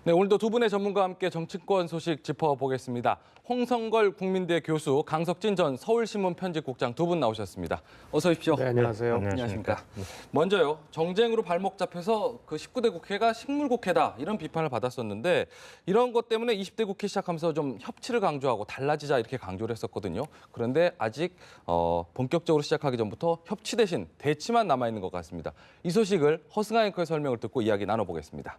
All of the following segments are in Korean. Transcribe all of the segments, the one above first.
네, 오늘도 두 분의 전문가와 함께 정치권 소식 짚어보겠습니다. 홍성걸 국민대 교수, 강석진 전 서울신문 편집국장 두 분 나오셨습니다. 어서 오십시오. 네, 안녕하세요. 안녕하십니까. 먼저요, 정쟁으로 발목 잡혀서 그 19대 국회가 식물국회다 이런 비판을 받았었는데 이런 것 때문에 20대 국회 시작하면서 좀 협치를 강조하고 달라지자 이렇게 강조를 했었거든요. 그런데 아직 본격적으로 시작하기 전부터 협치 대신 대치만 남아있는 것 같습니다. 이 소식을 허승아 앵커의 설명을 듣고 이야기 나눠보겠습니다.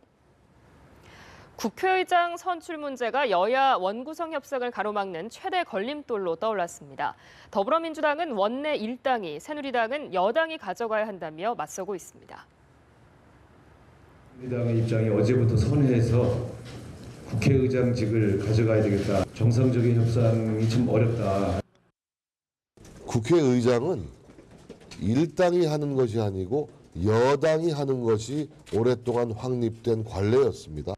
국회의장 선출 문제가 여야 원구성 협상을 가로막는 최대 걸림돌로 떠올랐습니다. 더불어민주당은 원내 일당이, 새누리당은 여당이 가져가야 한다며 맞서고 있습니다. 새누리당의 입장이 어제부터 선회해서 국회의장직을 가져가야 되겠다. 정상적인 협상이 좀 어렵다. 국회의장은 일당이 하는 것이 아니고 여당이 하는 것이 오랫동안 확립된 관례였습니다.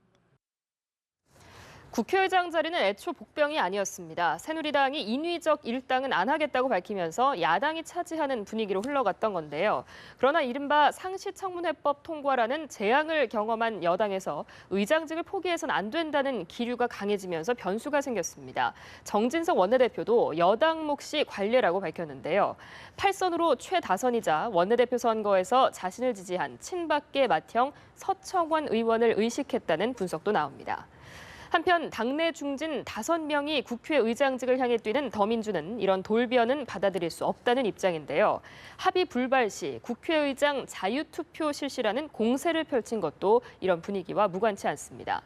국회의장 자리는 애초 복병이 아니었습니다. 새누리당이 인위적 일당은 안 하겠다고 밝히면서 야당이 차지하는 분위기로 흘러갔던 건데요. 그러나 이른바 상시청문회법 통과라는 재앙을 경험한 여당에서 의장직을 포기해선 안 된다는 기류가 강해지면서 변수가 생겼습니다. 정진석 원내대표도 여당 몫이 관례라고 밝혔는데요. 8선으로 최다선이자 원내대표 선거에서 자신을 지지한 친박계 맏형 서청원 의원을 의식했다는 분석도 나옵니다. 한편 당내 중진 5명이 국회의장직을 향해 뛰는 더민주는 이런 돌변은 받아들일 수 없다는 입장인데요. 합의 불발 시 국회의장 자유투표 실시라는 공세를 펼친 것도 이런 분위기와 무관치 않습니다.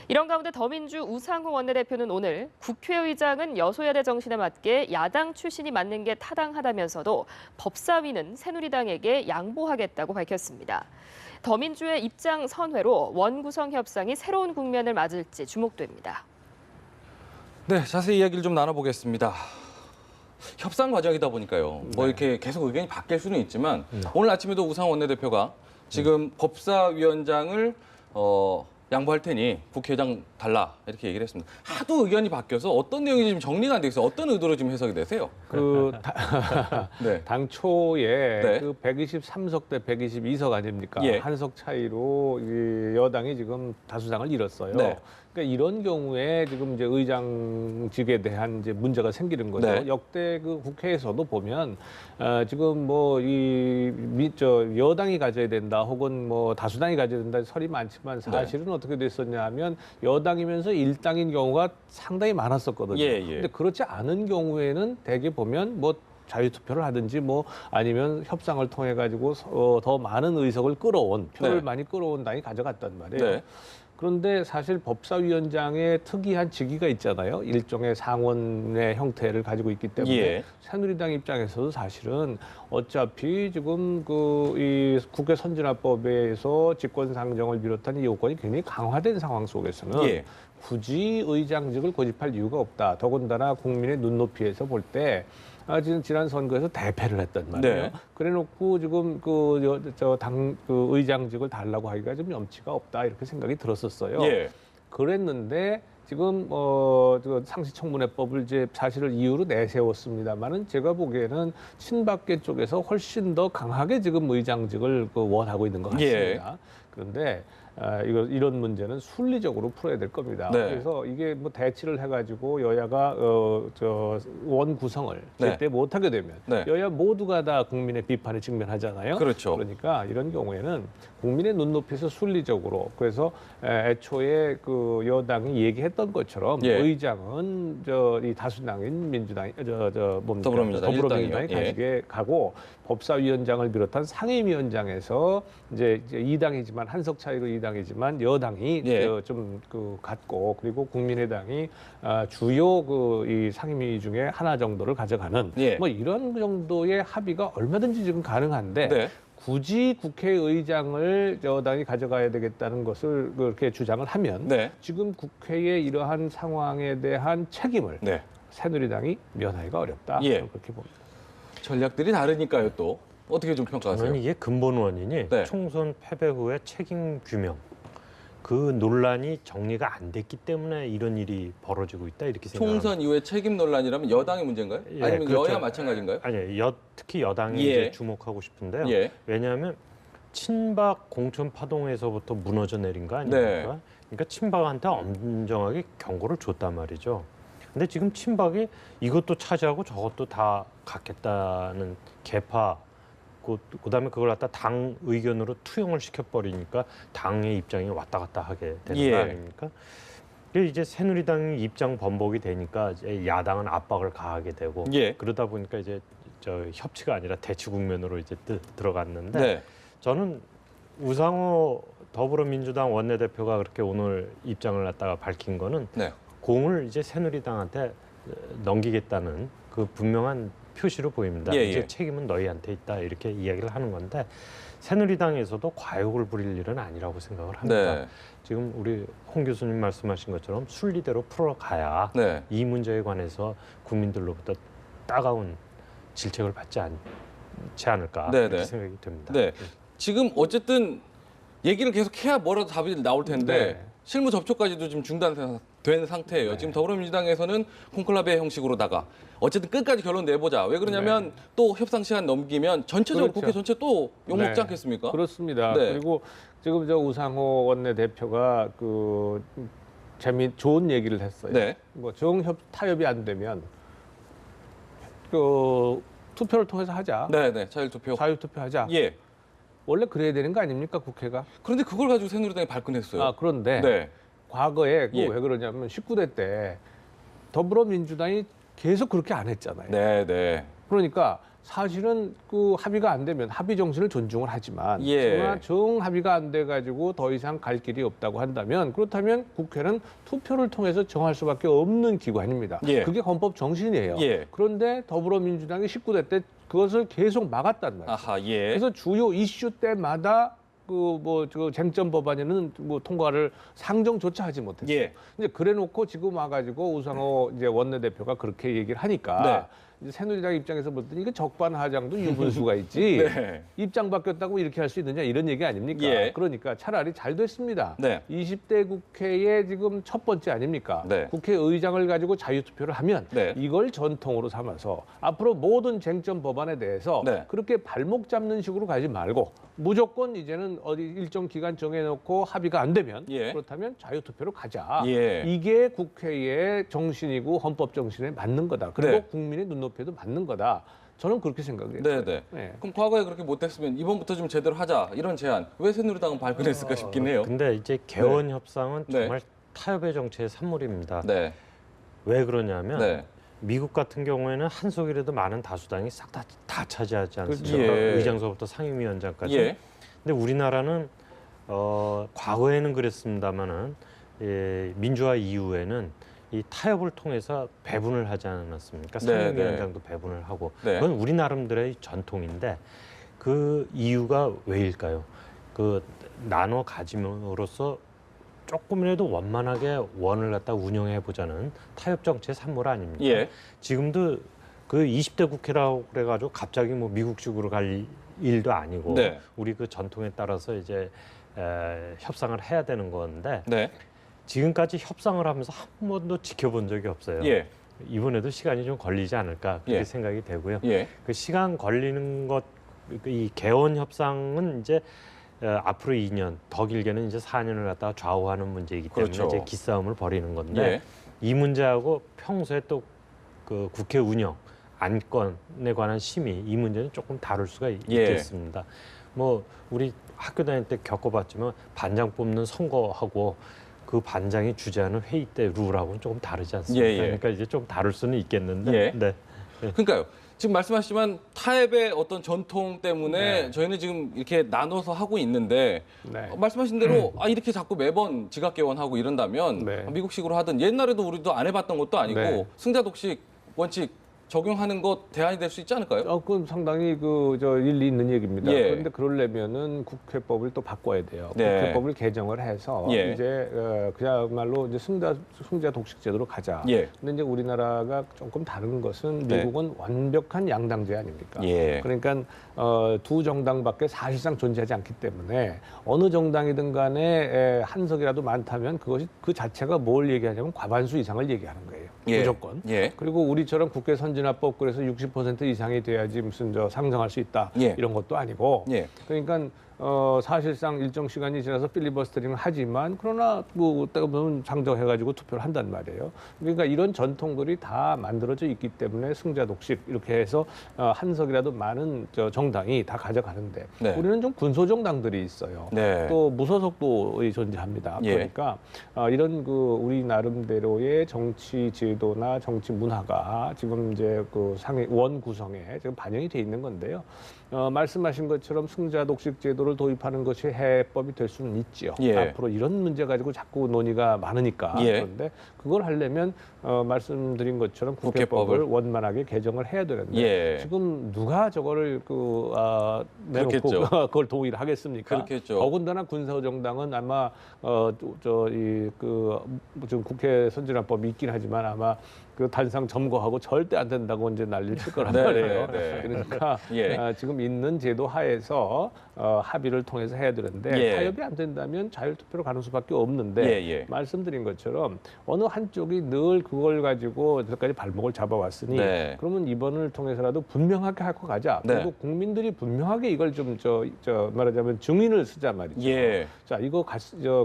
이런 가운데 더민주 우상호 원내대표는 오늘 국회의장은 여소야대 정신에 맞게 야당 출신이 맡는 게 타당하다면서도 법사위는 새누리당에게 양보하겠다고 밝혔습니다. 더민주의 입장 선회로 원구성 협상이 새로운 국면을 맞을지 주목됩니다. 네, 자세히 이야기를 좀 나눠보겠습니다. 협상 과정이다 보니까요. 뭐 이렇게 계속 의견이 바뀔 수는 있지만 오늘 아침에도 우상호 원내대표가 지금 법사위원장을 양보할 테니 국회의장 달라 이렇게 얘기를 했습니다. 하도 의견이 바뀌어서 어떤 내용이 지금 정리가 안 돼 있어요. 어떤 의도로 지금 해석이 되세요? 네. 당초에 네. 그 123석 대 122석 아닙니까? 예. 한석 차이로 이 여당이 지금 다수당을 잃었어요. 네. 그러니까 이런 경우에 지금 이제 의장직에 대한 이제 문제가 생기는 거죠. 네. 역대 그 국회에서도 보면 지금 뭐 여당이 가져야 된다, 혹은 뭐 다수당이 가져야 된다 설이 많지만 사실은 어떻게 됐었냐면 여당이면서 일당인 경우가 상당히 많았었거든요. 근데 그렇지 않은 경우에는 대개 보면 뭐 자유투표를 하든지 뭐 아니면 협상을 통해 가지고 더 많은 의석을 끌어온 표를 많이 끌어온 당이 가져갔단 말이에요. 그런데 사실 법사위원장의 특이한 직위가 있잖아요. 일종의 상원의 형태를 가지고 있기 때문에 새누리당 입장에서도 사실은 어차피 지금 이 국회 선진화법에서 직권상정을 비롯한 이 요건이 굉장히 강화된 상황 속에서는 굳이 의장직을 고집할 이유가 없다. 더군다나 국민의 눈높이에서 볼 때 지난 선거에서 대패를 했단 말이에요. 그래놓고 지금 의장직을 달라고 하기가 좀 염치가 없다 이렇게 생각이 들었었어요. 그랬는데 지금 상시청문회법을 이제 사실을 이유로 내세웠습니다만은 제가 보기에는 친박계 쪽에서 훨씬 더 강하게 지금 의장직을 원하고 있는 것 같습니다. 그런데 이런 문제는 순리적으로 풀어야 될 겁니다. 그래서 이게 뭐 대치를 해가지고 여야가 원 구성을 제때 못하게 되면 여야 모두가 다 국민의 비판에 직면하잖아요. 그러니까 이런 경우에는 국민의 눈높이에서 순리적으로 그래서 애초에 그 여당이 얘기했던 것처럼 의장은 이 다수당인 더불어민주당이 가지게 가고 법사위원장을 비롯한 상임위원장에서 이제 2당이지만 한석 차이로 2당이지만 여당이 좀 갖고 그리고 국민의당이 주요 이 상임위 중에 하나 정도를 가져가는 뭐 이런 정도의 합의가 얼마든지 지금 가능한데 굳이 국회의장을 여당이 가져가야 되겠다는 것을 그렇게 주장을 하면 지금 국회의 이러한 상황에 대한 책임을 새누리당이 면하기가 어렵다. 그렇게 봅니다. 전략들이 다르니까요. 또 어떻게 좀 평가하세요? 저는 이게 근본 원인이 총선 패배 후의 책임 규명. 그 논란이 정리가 안 됐기 때문에 이런 일이 벌어지고 있다 이렇게 생각합니다. 총선 이후에 책임 논란이라면 여당의 문제인가요? 아니면 여야 마찬가지인가요? 아니요. 특히 여당이 이제 주목하고 싶은데요. 왜냐하면 친박 공천 파동에서부터 무너져 내린 거 아닙니까? 그러니까 친박한테 엄정하게 경고를 줬단 말이죠. 근데 지금 친박이 이것도 차지하고 저것도 다 갖겠다는 개파, 그다음에 그걸 갖다 당 의견으로 투영을 시켜버리니까 당의 입장이 왔다 갔다 하게 되는 예. 거 아닙니까? 그래서 이제 새누리당이 입장 번복이 되니까 이제 야당은 압박을 가하게 되고 예. 그러다 보니까 이제 저 협치가 아니라 대치 국면으로 이제 들어갔는데 네. 저는 우상호 더불어민주당 원내대표가 그렇게 오늘 입장을 갖다가 밝힌 거는 네. 공을 이제 새누리당한테 넘기겠다는 그 분명한 표시로 보입니다. 예, 이제 예. 책임은 너희한테 있다 이렇게 이야기를 하는 건데 새누리당에서도 과욕을 부릴 일은 아니라고 생각을 합니다. 네. 지금 우리 홍 교수님 말씀하신 것처럼 순리대로 풀어가야 네. 이 문제에 관해서 국민들로부터 따가운 질책을 받지 않지 않을까 네, 이렇게 네. 생각이 됩니다. 네. 지금 어쨌든 얘기를 계속 해야 뭐라도 답이 나올 텐데 네. 실무 접촉까지도 지금 중단된 상태예요. 네. 지금 더불어민주당에서는 콘클라베 형식으로다가 어쨌든 끝까지 결론 내보자. 왜 그러냐면 또 협상 시간 넘기면 전체적으로 그렇죠. 국회 전체 또 욕먹지 네. 않겠습니까? 그렇습니다. 네. 그리고 지금 저 우상호 원내대표가 그 좋은 얘기를 했어요. 네. 뭐 타협이 안 되면 그 투표를 통해서 하자. 네, 네. 자율투표. 자유투표하자. 예. 원래 그래야 되는 거 아닙니까 국회가? 그런데 그걸 가지고 새누리당이 발끈했어요. 아 그런데 네. 과거에 예. 왜 그러냐면 19대 때 더불어민주당이 계속 그렇게 안 했잖아요. 네, 네. 그러니까 사실은 그 합의가 안 되면 합의 정신을 존중을 하지만 예. 그러나 정 합의가 안 돼 가지고 더 이상 갈 길이 없다고 한다면 그렇다면 국회는 투표를 통해서 정할 수밖에 없는 기관입니다. 예. 그게 헌법 정신이에요. 예. 그런데 더불어민주당이 19대 때 그것을 계속 막았단 말이에요. 아하, 예. 그래서 주요 이슈 때마다 그 쟁점 법안에는 통과를 상정조차 하지 못했어요. 예. 이제 그래놓고 지금 와가지고 우상호 이제 원내대표가 그렇게 얘기를 하니까 네. 이제 새누리당 입장에서 볼 때는 이거 적반하장도 유분수가 있지 네. 입장 바뀌었다고 이렇게 할 수 있느냐 이런 얘기 아닙니까? 예. 그러니까 차라리 잘 됐습니다. 네. 20대 국회의 지금 첫 번째 아닙니까? 네. 국회의장을 가지고 자유투표를 하면 네. 이걸 전통으로 삼아서 앞으로 모든 쟁점 법안에 대해서 네. 그렇게 발목 잡는 식으로 가지 말고 무조건 이제는 어디 일정 기간 정해놓고 합의가 안 되면 예. 그렇다면 자유투표로 가자. 예. 이게 국회의 정신이고 헌법 정신에 맞는 거다. 그리고 네. 국민의 눈높이에도 맞는 거다. 저는 그렇게 생각해요. 네, 네. 네. 그럼 과거에 그렇게 못했으면 이번부터 좀 제대로 하자 이런 제안 왜 새누리당은 발끈했을까 싶긴 해요. 근데 이제 개원 협상은 네. 정말 타협의 정치의 산물입니다. 네, 왜 그러냐면 네, 미국 같은 경우에는 한석이라도 많은 다수당이 싹 다 차지하지 않습니까? 그렇죠. 예. 의장서부터 상임위원장까지. 예, 근데 우리나라는 과거에는 그랬습니다마는 민주화 이후에는 이 타협을 통해서 배분을 하지 않았습니까? 네, 상임위원장도 배분을 하고 네. 그건 우리 나름대로의 전통인데 그 이유가 왜일까요? 그 나눠 가짐으로써 조금이라도 원만하게 원을 갖다 운영해 보자는 타협 정치의 산물 아닙니까? 예, 지금도 그 20대 국회라고 그래가지고 갑자기 뭐 미국식으로 갈 일도 아니고 네. 우리 그 전통에 따라서 이제 협상을 해야 되는 건데 네, 지금까지 협상을 하면서 한 번도 지켜본 적이 없어요. 예, 이번에도 시간이 좀 걸리지 않을까 그렇게 예. 생각이 되고요. 예, 그 시간 걸리는 것, 이 개원 협상은 이제 앞으로 2년, 더 길게는 이제 4년을 갖다가 좌우하는 문제이기 때문에 그렇죠. 이제 기싸움을 벌이는 건데 예, 이 문제하고 평소에 또 그 국회 운영, 안건에 관한 심의 이 문제는 조금 다룰 수가 예. 있겠습니다. 뭐 우리 학교 다닐 때 겪어봤지만 반장 뽑는 선거하고 그 반장이 주재하는 회의 때 룰하고는 조금 다르지 않습니까? 예, 예. 그러니까 이제 좀 다룰 수는 있겠는데. 예. 네. 그러니까요. 지금 말씀하시지만 타협의 어떤 전통 때문에 네. 저희는 지금 이렇게 나눠서 하고 있는데 네. 말씀하신 대로 이렇게 자꾸 매번 지각 개원하고 이런다면 네. 미국식으로 하든 옛날에도 우리도 안 해봤던 것도 아니고 네. 승자 독식 원칙 적용하는 것 대안이 될 수 있지 않을까요? 그건 상당히 일리 있는 얘기입니다. 예. 그런데 그러려면은 국회법을 또 바꿔야 돼요. 네. 국회법을 개정을 해서 예. 이제 그야말로 이제 승자 독식 제도로 가자. 예. 근데 이제 우리나라가 조금 다른 것은 네. 미국은 완벽한 양당제 아닙니까? 예. 그러니까 두 정당밖에 사실상 존재하지 않기 때문에 어느 정당이든 간에 한석이라도 많다면 그것이 그 자체가 뭘 얘기하냐면 과반수 이상을 얘기하는 거예요. 예. 무조건. 예. 그리고 우리처럼 국회 선진화법 그래서 60% 이상이 돼야지 무슨 상정할 수 있다 예. 이런 것도 아니고 예. 그러니까 사실상 일정 시간이 지나서 필리버스터링을 하지만 그러나 뭐 어떻게 보면 상정해가지고 투표를 한단 말이에요. 그러니까 이런 전통들이 다 만들어져 있기 때문에 승자 독식 이렇게 해서 한 석이라도 많은 정당이 다 가져가는데 네. 우리는 좀 군소 정당들이 있어요. 네. 또 무소속도 존재합니다. 예. 그러니까 이런 그 우리 나름대로의 정치 제도나 정치 문화가 지금 이제 그 상위 원 구성에 지금 반영이 돼 있는 건데요. 말씀하신 것처럼 승자 독식 제도를 도입하는 것이 해법이 될 수는 있지요. 예. 앞으로 이런 문제 가지고 자꾸 논의가 많으니까. 예. 그런데 그걸 하려면 말씀드린 것처럼 국회법을 국회법을 원만하게 개정을 해야 되는데 예. 지금 누가 저거를 내놓고 그렇겠죠. 그걸 동의를 하겠습니까? 그렇겠죠. 더군다나 군소정당은 아마 지금 국회 선진화법이 있긴 하지만 아마 그 단상 점거하고 절대 안 된다고 이제 난리를 칠 거란 네, 말이에요. 네, 네. 그러니까 예. 지금 있는 제도 하에서 합의를 통해서 해야 되는데 예. 타협이 안 된다면 자율투표로 가는 수밖에 없는데 예, 예. 말씀드린 것처럼 어느 한쪽이 늘 그걸 가지고 여태까지 발목을 잡아왔으니 네. 그러면 이번을 통해서라도 분명하게 하고 가자. 네. 그리고 국민들이 분명하게 이걸 좀 말하자면 증인을 쓰자 말이죠. 예. 자, 이거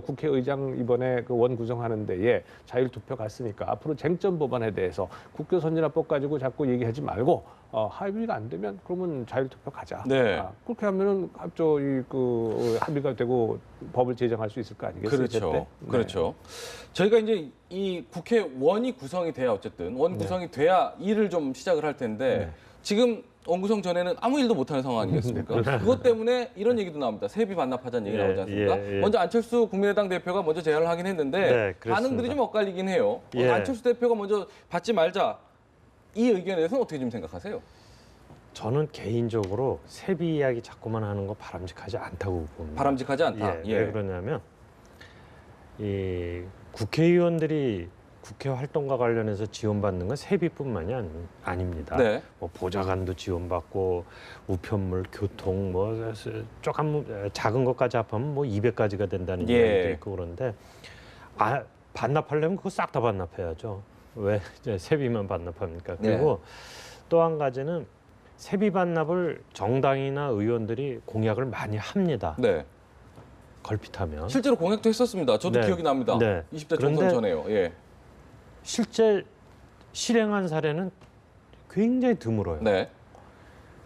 국회의장 이번에 그 원 구성하는 데에 자율투표 갔으니까 앞으로 쟁점 법안에 대해서 국회 선진화법 가지고 자꾸 얘기하지 말고 합의가 안 되면 그러면 자율투표 가자. 네. 그렇게 하면은 합의가 되고 법을 제정할 수 있을 거 아니겠어요? 그렇죠. 그때? 네. 그렇죠. 저희가 이제 이 국회원이 구성이 돼야 어쨌든 원 구성이 돼야 일을 좀 시작을 할 텐데 지금 원구성 전에는 아무 일도 못하는 상황 아니겠습니까? 그것 때문에 이런 얘기도 나옵니다. 세비 반납하자는 얘기 예, 나오지 않습니까? 예, 예. 먼저 안철수 국민의당 대표가 먼저 제안을 하긴 했는데 네, 그렇습니다. 반응들이 좀 엇갈리긴 해요. 예. 안철수 대표가 먼저 받지 말자. 이 의견에 대해서는 어떻게 좀 생각하세요? 저는 개인적으로 세비 이야기 자꾸만 하는 거 바람직하지 않다고 봅니다. 바람직하지 않다. 예, 왜 그러냐면 이 국회의원들이 국회 활동과 관련해서 지원받는 건 세비뿐만이 아닙니다. 네. 뭐 보좌관도 지원받고 우편물, 교통, 뭐 조금 작은 것까지 합하면 뭐 200가지가 된다는 예. 이야기도 있고 그런데 반납하려면 그거 싹 다 반납해야죠. 왜 이제 세비만 반납합니까? 그리고 또 한 가지는 세비 반납을 정당이나 의원들이 공약을 많이 합니다. 네. 걸핏하면 실제로 공약도 했었습니다. 저도 네. 기억이 납니다. 네. 20대 그런데 총선 전에요. 예. 실제 실행한 사례는 굉장히 드물어요. 네.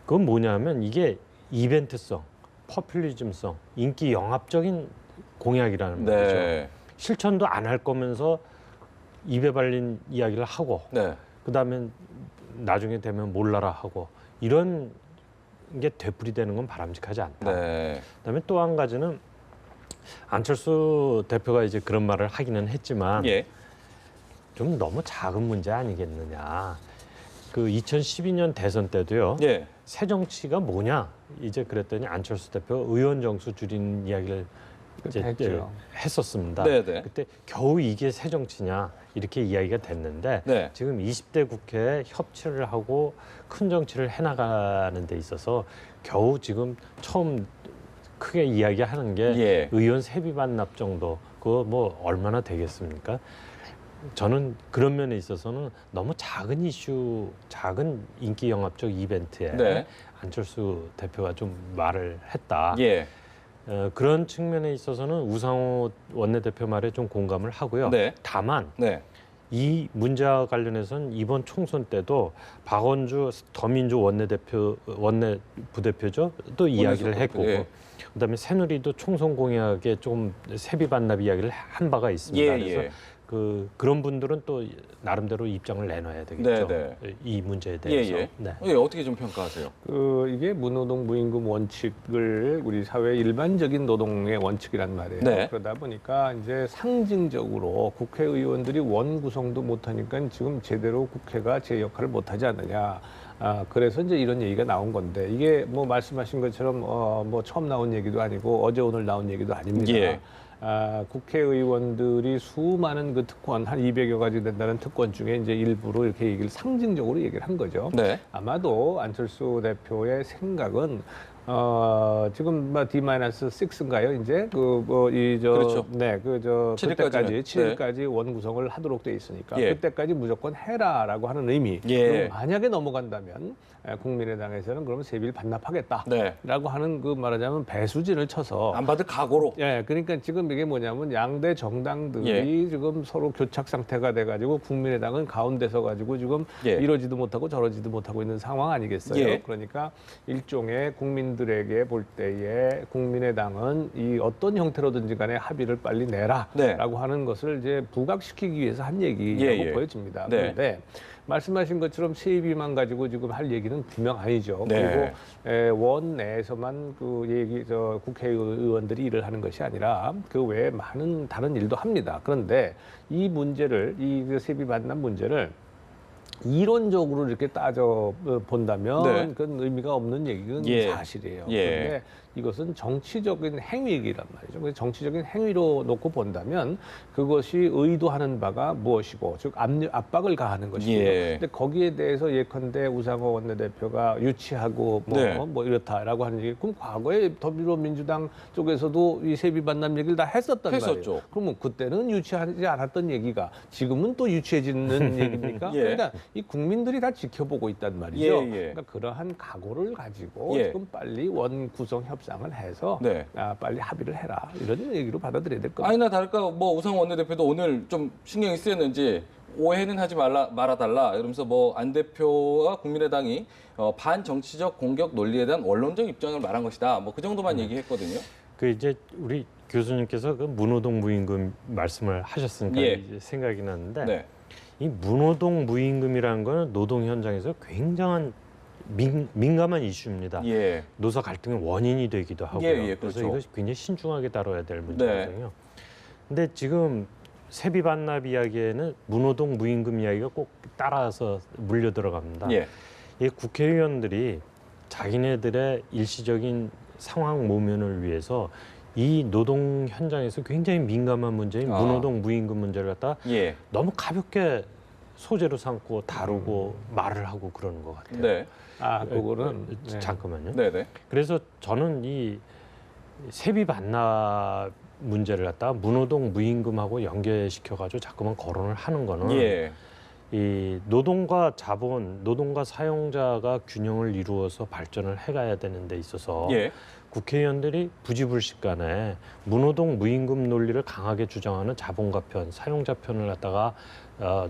그건 뭐냐면 이게 이벤트성, 퍼퓰리즘성, 인기 영합적인 공약이라는 말이죠. 네. 실천도 안 할 거면서 입에 발린 이야기를 하고 네. 그다음에 나중에 되면 몰라라 하고 이런 게 되풀이되는 건 바람직하지 않다. 네. 그다음에 또 한 가지는 안철수 대표가 이제 그런 말을 하기는 했지만 예. 좀 너무 작은 문제 아니겠느냐. 그 2012년 대선 때도요. 예. 새 정치가 뭐냐 이제 그랬더니 안철수 대표 의원 정수 줄이는 이야기를 이제 했죠. 했었습니다. 네네. 그때 겨우 이게 새 정치냐 이렇게 이야기가 됐는데 네. 지금 20대 국회에 협치를 하고 큰 정치를 해나가는 데 있어서 겨우 지금 처음 크게 이야기하는 게 예. 의원 세비 반납 정도 그거 뭐 얼마나 되겠습니까? 저는 그런 면에 있어서는 너무 작은 이슈, 작은 인기 영합적 이벤트에 네. 안철수 대표가 좀 말을 했다. 예. 그런 측면에 있어서는 우상호 원내대표 말에 좀 공감을 하고요. 네. 다만 네. 이 문제와 관련해서는 이번 총선 때도 박원주 더민주 원내 부대표죠. 또 이야기를 했고 예. 그다음에 새누리도 총선 공약에 좀 세비 반납 이야기를 한 바가 있습니다. 예, 그래서 예. 그런 분들은 또 나름대로 입장을 내놔야 되겠죠. 네, 이 문제에 예, 대해서. 예. 네. 예, 어떻게 좀 평가하세요? 이게 무노동 무임금 원칙을 우리 사회 일반적인 노동의 원칙이란 말이에요. 네. 그러다 보니까 이제 상징적으로 국회의원들이 원 구성도 못하니까 지금 제대로 국회가 제 역할을 못하지 않느냐. 그래서 이제 이런 얘기가 나온 건데 이게 뭐 말씀하신 것처럼 뭐 처음 나온 얘기도 아니고 어제 오늘 나온 얘기도 아닙니다. 예. 국회의원들이 수많은 그 특권 한 200여 가지 된다는 특권 중에 이제 일부로 이렇게 상징적으로 얘기를 한 거죠. 네. 아마도 안철수 대표의 생각은 지금 D-6인가요? 이제 그렇죠. 그때까지 7일까지는. 7일까지 원 구성을 하도록 돼 있으니까 예. 그때까지 무조건 해라라고 하는 의미. 예. 그럼 만약에 넘어간다면 국민의당에서는 그러면 세비를 반납하겠다라고 네. 하는 그 말하자면 배수진을 쳐서 안 받을 각오로. 예, 그러니까 지금 이게 뭐냐면 양대 정당들이 지금 서로 교착 상태가 돼가지고 국민의당은 가운데서 가지고 지금 예. 이러지도 못하고 저러지도 못하고 있는 상황 아니겠어요? 예. 그러니까 일종의 국민들에게 볼 때에 국민의당은 이 어떤 형태로든지 간에 합의를 빨리 내라라고 네. 하는 것을 이제 부각시키기 위해서 한 얘기라고 예. 보여집니다. 네. 그런데 말씀하신 것처럼 세비만 가지고 지금 할 얘기는 분명 아니죠. 네. 그리고 원 내에서만 그 얘기 국회의원들이 일을 하는 것이 아니라 그 외에 많은 다른 일도 합니다. 그런데 이 문제를 이 세비 반납 문제를 이론적으로 이렇게 따져 본다면 네. 그건 의미가 없는 얘기는 예. 사실이에요. 예. 그런데 이것은 정치적인 행위이란 말이죠. 그래서 정치적인 행위로 놓고 본다면 그것이 의도하는 바가 무엇이고, 즉 압박을 가하는 것이고요. 예. 근데 거기에 대해서 예컨대 우상호 원내대표가 유치하고 네. 뭐 이렇다라고 하는 얘기. 그럼 과거에 더불어민주당 쪽에서도 이 세비 반납 얘기를 다 했었단 했었죠. 말이에요. 그러면 그때는 유치하지 않았던 얘기가 지금은 또 유치해지는 얘기입니까? 예. 그러니까 이 국민들이 다 지켜보고 있단 말이죠. 예, 예. 그러니까 그러한 각오를 가지고 예. 지금 빨리 원 구성 협상을 해서 네. 빨리 합의를 해라 이런 얘기로 받아들여야 될 겁니다. 아니나 다를까 뭐 우상호 원내대표도 오늘 좀 신경이 쓰였는지 오해는 하지 말아달라 이러면서 뭐 안 대표와 국민의당이 반정치적 공격 논리에 대한 원론적 입장을 말한 것이다. 뭐 그 정도만 얘기했거든요. 그 이제 우리 교수님께서 그 문호동 무임금 말씀을 하셨으니까 예. 이제 생각이 났는데 네. 이 문호동 무임금이라는 거는 노동 현장에서 굉장한 민감한 이슈입니다. 예. 노사 갈등의 원인이 되기도 하고요. 예, 예, 그래서 그렇죠. 이것이 굉장히 신중하게 다뤄야 될 문제거든요. 근데 지금 세비 반납 이야기에는 문호동 무임금 이야기가 꼭 따라서 물려 들어갑니다. 예. 이 국회의원들이 자기네들의 일시적인 상황 모면을 위해서 이 노동 현장에서 굉장히 민감한 문제인 문호동 무임금 문제를 갖다 예. 너무 가볍게 소재로 삼고 다루고 말을 하고 그러는 것 같아요. 네. 그거는 네. 잠깐만요. 네네. 그래서 저는 이 세비 반납 문제를 갖다가 문호동 무임금하고 연계시켜가지고 자꾸만 거론을 하는 거는 예. 이 노동과 자본, 노동과 사용자가 균형을 이루어서 발전을 해가야 되는 데 있어서 예. 국회의원들이 부지불식간에 문호동 무임금 논리를 강하게 주장하는 자본가 편, 사용자 편을 갖다가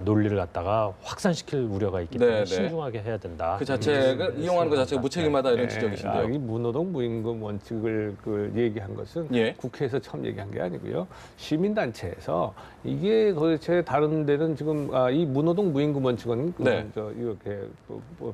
논리를 갖다가 확산시킬 우려가 있기 때문에 네, 네. 신중하게 해야 된다. 그 자체가 이용하는 것 자체가 무책임하다 이런 지적이신데요. 이 문호동 무임금 원칙을 얘기한 것은 예. 국회에서 처음 얘기한 게 아니고요. 시민단체에서 이게 도대체 다른 데는 지금 이 문호동 무임금 원칙은 네. 이렇게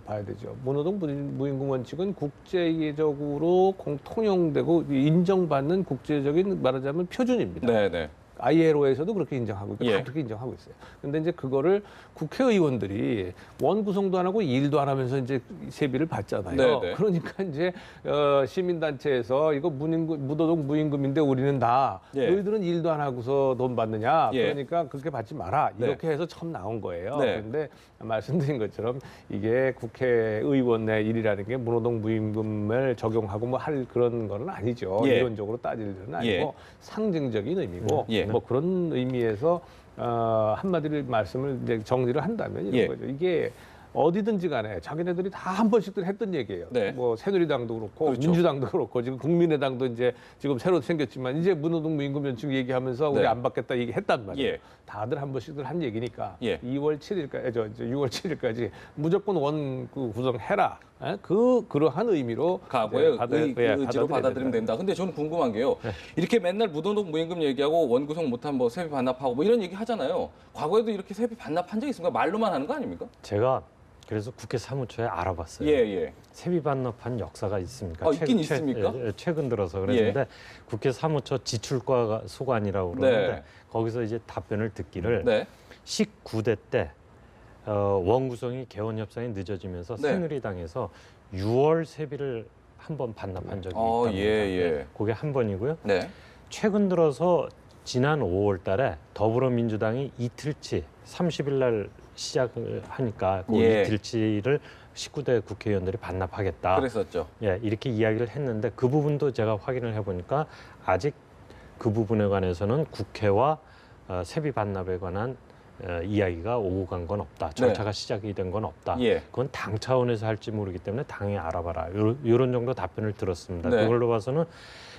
봐야 되죠. 문호동 무임금 원칙은 국제적으로 통용되고 인정받는 국제적인 말하자면 표준입니다. 네네. ILO에서도 그렇게 인정하고 있고 예. 다 그렇게 인정하고 있어요. 그런데 이제 그거를 국회의원들이 원 구성도 안 하고 일도 안 하면서 이제 세비를 받잖아요. 네네. 그러니까 이제 시민단체에서 이거 문호동 무임금인데 우리는 다 예. 너희들은 일도 안 하고서 돈 받느냐? 예. 그러니까 그렇게 받지 마라. 네. 이렇게 해서 처음 나온 거예요. 네. 그런데 말씀드린 것처럼 이게 국회의원의 일이라는 게 문호동 무임금을 적용하고 뭐 할 그런 거는 아니죠. 예. 이론적으로 따질 일은 아니고 예. 상징적인 의미고 예. 뭐 그런 의미에서 한마디를 말씀을 이제 정리를 한다면 이런 예. 거죠. 이게 어디든지 간에 자기네들이 다 한 번씩들 했던 얘기예요. 네. 뭐 새누리당도 그렇고 그렇죠. 민주당도 그렇고 지금 국민의당도 이제 지금 새로 생겼지만 이제 문호동 무임금 연칙 얘기하면서 우리 네. 안 받겠다 얘기했단 말이에요. 예. 다들 한 번씩들 한 얘기니까 예. 2월 7일까지 6월 7일까지 무조건 원 구성해라. 그러한 의미로 각오의 이제 의지로 받아들이면 된다. 근데 저는 궁금한 게요. 이렇게 맨날 무도동 무임금 얘기하고 원구성 못한 뭐 세비 반납하고 뭐 이런 얘기 하잖아요. 과거에도 이렇게 세비 반납한 적 있습니까? 말로만 하는 거 아닙니까? 제가 그래서 국회 사무처에 알아봤어요. 예. 세비 반납한 역사가 있습니까? 있긴 있습니까? 최근 들어서 그랬는데 국회 사무처 지출과 소관이라고 그러는데 네. 거기서 이제 답변을 듣기를 네. 19대 때 원구성이 개원 협상이 늦어지면서 네. 새누리당에서 6월 세비를 한 번 반납한 적이 어, 있답니다. 예. 그게 한 번이고요. 네. 최근 들어서 지난 5월 달에 더불어민주당이 이틀치 30일 날 시작을 하니까 그 예. 이틀치를 19대 국회의원들이 반납하겠다. 그랬었죠. 예, 이렇게 이야기를 했는데 그 부분도 제가 확인을 해보니까 아직 그 부분에 관해서는 국회와 세비 반납에 관한 이야기가 오고 간 건 없다. 절차가 시작이 된 건 없다. 예. 그건 당 차원에서 할지 모르기 때문에 당이 알아봐라. 이런 정도 답변을 들었습니다. 네. 그걸로 봐서는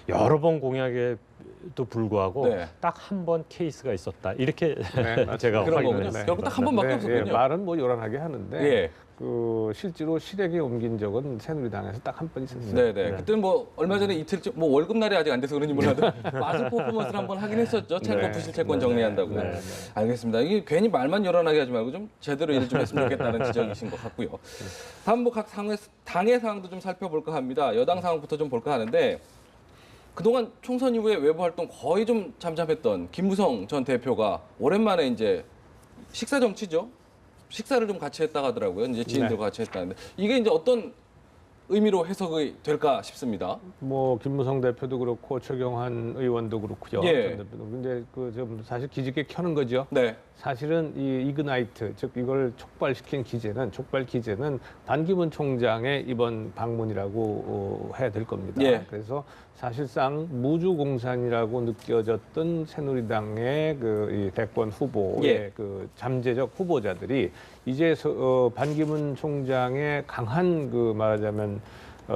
여러 번 공약에도 불구하고 네. 딱 한 번 케이스가 있었다. 이렇게 네, 제가 그런 확인을 거군요. 했습니다. 결국 딱 한 번밖에 없었군요. 말은 뭐 요란하게 하는데 예. 그 실제로 실행에 옮긴 적은 새누리당에서 딱 한 번 있었어요. 네네. 네. 그때는 뭐 얼마 전에 이틀쯤 뭐 월급날이 아직 안 돼서 그런지 몰라도 마스 퍼포먼스를 한번 하긴 했었죠. 채권 네. 부실 채권 정리한다고. 네. 알겠습니다. 이게 괜히 말만 요란하게 하지 말고 좀 제대로 일을 좀 했으면 좋겠다는 지적이신 것 같고요. 다음 뭐 각 당의 상황도 좀 살펴볼까 합니다. 여당 상황부터 좀 볼까 하는데 그동안 총선 이후에 외부 활동 거의 좀 잠잠했던 김무성 전 대표가 오랜만에 이제 식사 정치죠. 식사를 좀 같이 했다고 하더라고요. 이제 지인들과 같이 했다는데 이게 이제 어떤 의미로 해석이 될까 싶습니다. 뭐 김무성 대표도 그렇고 최경환 의원도 그렇고요. 예. 전 대표도. 근데 그 좀 사실 기지개 켜는 거죠. 네. 사실은 이 이그나이트 즉 이걸 촉발 기제는 반기문 총장의 이번 방문이라고 해야 될 겁니다. 예. 그래서 사실상 무주공산이라고 느껴졌던 새누리당의 이 대권 후보의 예. 그 잠재적 후보자들이 이제 반기문 총장의 강한 말하자면